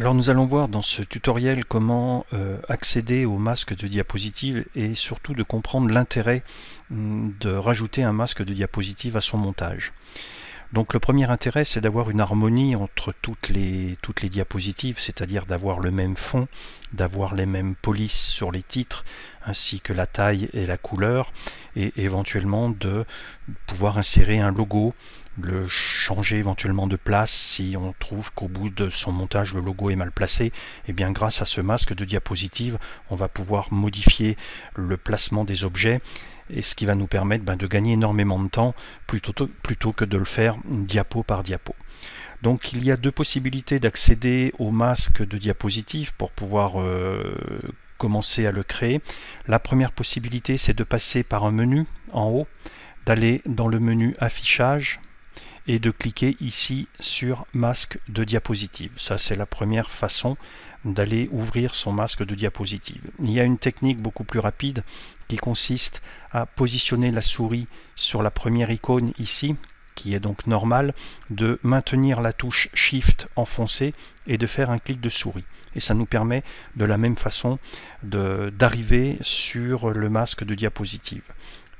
Alors nous allons voir dans ce tutoriel comment accéder au masque de diapositive et surtout de comprendre l'intérêt de rajouter un masque de diapositive à son montage. Donc le premier intérêt, c'est d'avoir une harmonie entre toutes les diapositives, c'est-à-dire d'avoir le même fond, d'avoir les mêmes polices sur les titres, ainsi que la taille et la couleur, et éventuellement de pouvoir insérer un logo, le changer éventuellement de place si on trouve qu'au bout de son montage le logo est mal placé. Et bien grâce à ce masque de diapositive, on va pouvoir modifier le placement des objets, et ce qui va nous permettre de gagner énormément de temps plutôt que de le faire diapo par diapo. Donc il y a deux possibilités d'accéder au masque de diapositive pour pouvoir commencer à le créer. La première possibilité, c'est de passer par un menu en haut, d'aller dans le menu affichage et de cliquer ici sur masque de diapositive. Ça, c'est la première façon d'aller ouvrir son masque de diapositive. Il y a une technique beaucoup plus rapide qui consiste à positionner la souris sur la première icône ici, qui est donc normale, de maintenir la touche Shift enfoncée et de faire un clic de souris. Et ça nous permet de la même façon d'arriver sur le masque de diapositive.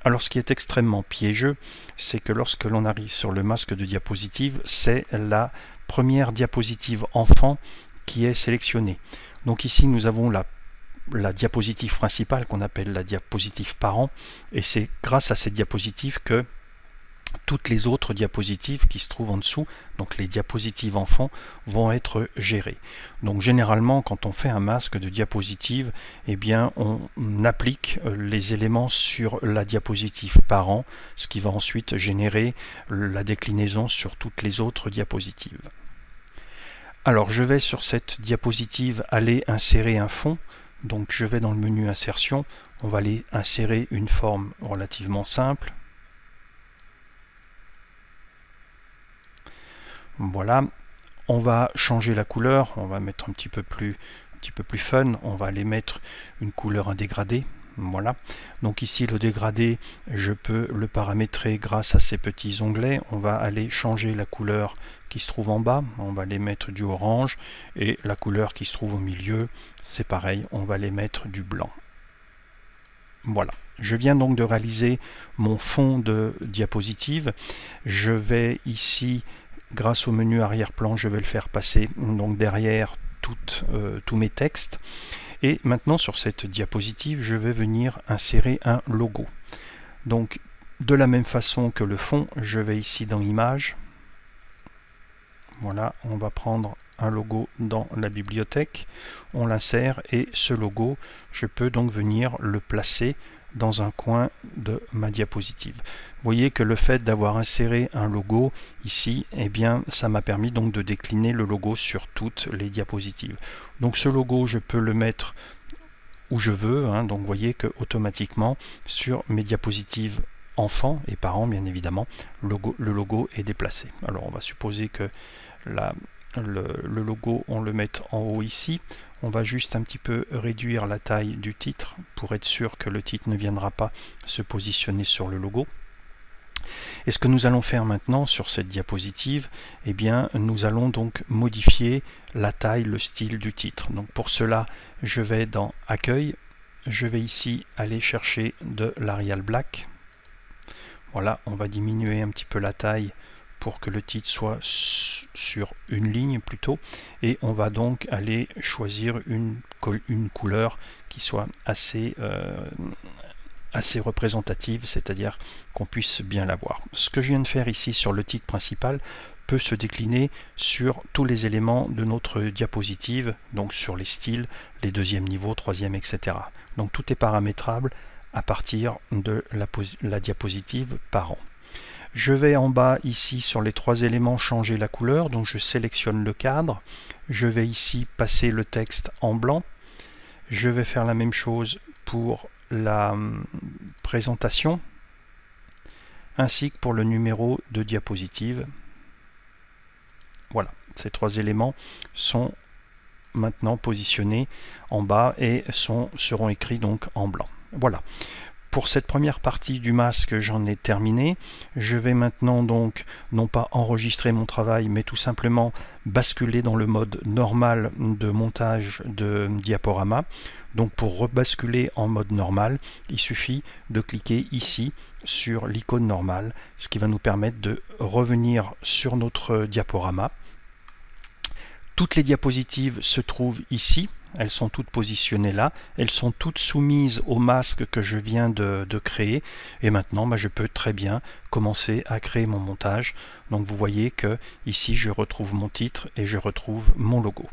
Alors ce qui est extrêmement piégeux, c'est que lorsque l'on arrive sur le masque de diapositive, c'est la première diapositive enfant qui est sélectionnée. Donc ici nous avons la diapositive principale qu'on appelle la diapositive parent, et c'est grâce à cette diapositive que toutes les autres diapositives qui se trouvent en dessous, donc les diapositives enfants, vont être gérées. Donc généralement, quand on fait un masque de diapositive, eh bien on applique les éléments sur la diapositive parent, ce qui va ensuite générer la déclinaison sur toutes les autres diapositives. Alors je vais sur cette diapositive aller insérer un fond. Donc je vais dans le menu insertion, on va aller insérer une forme relativement simple. Voilà, on va changer la couleur, on va mettre un petit peu plus fun, on va aller mettre une couleur, un dégradé. Voilà, donc ici le dégradé, je peux le paramétrer grâce à ces petits onglets. On va aller changer la couleur qui se trouve en bas, on va aller mettre du orange, et la couleur qui se trouve au milieu, c'est pareil, on va aller mettre du blanc. Voilà, je viens donc de réaliser mon fond de diapositive. Je vais ici, grâce au menu arrière-plan, je vais le faire passer donc derrière tous mes textes. Et maintenant sur cette diapositive, je vais venir insérer un logo. Donc de la même façon que le fond, je vais ici dans Images. Voilà, on va prendre un logo dans la bibliothèque, on l'insère et ce logo, je peux donc venir le placer dans un coin de ma diapositive. Vous voyez que le fait d'avoir inséré un logo ici, eh bien, ça m'a permis donc de décliner le logo sur toutes les diapositives. Donc ce logo, je peux le mettre où je veux, hein, donc vous voyez que automatiquement sur mes diapositives enfants et parents, bien évidemment, le logo est déplacé. Alors on va supposer que le logo, on le met en haut ici. On va juste un petit peu réduire la taille du titre pour être sûr que le titre ne viendra pas se positionner sur le logo. Et ce que nous allons faire maintenant sur cette diapositive, eh bien, nous allons donc modifier la taille, le style du titre. Donc pour cela, je vais dans Accueil, je vais ici aller chercher de l'Arial Black. Voilà, on va diminuer un petit peu la taille pour que le titre soit sur une ligne plutôt, et on va donc aller choisir une couleur qui soit assez représentative, c'est-à-dire qu'on puisse bien la voir. Ce que je viens de faire ici sur le titre principal peut se décliner sur tous les éléments de notre diapositive, donc sur les styles, les deuxième niveaux, troisième, etc. Donc tout est paramétrable à partir de la diapositive parent. Je vais en bas ici sur les trois éléments changer la couleur, donc je sélectionne le cadre, je vais ici passer le texte en blanc, je vais faire la même chose pour la présentation ainsi que pour le numéro de diapositive. Voilà, ces trois éléments sont maintenant positionnés en bas et seront écrits donc en blanc. Voilà. Pour cette première partie du masque, j'en ai terminé. Je vais maintenant donc non pas enregistrer mon travail, mais tout simplement basculer dans le mode normal de montage de diaporama. Donc pour rebasculer en mode normal, il suffit de cliquer ici sur l'icône normale, ce qui va nous permettre de revenir sur notre diaporama. Toutes les diapositives se trouvent ici. Elles sont toutes positionnées là, elles sont toutes soumises au masque que je viens de créer, et maintenant je peux très bien commencer à créer mon montage. Donc vous voyez que ici je retrouve mon titre et je retrouve mon logo.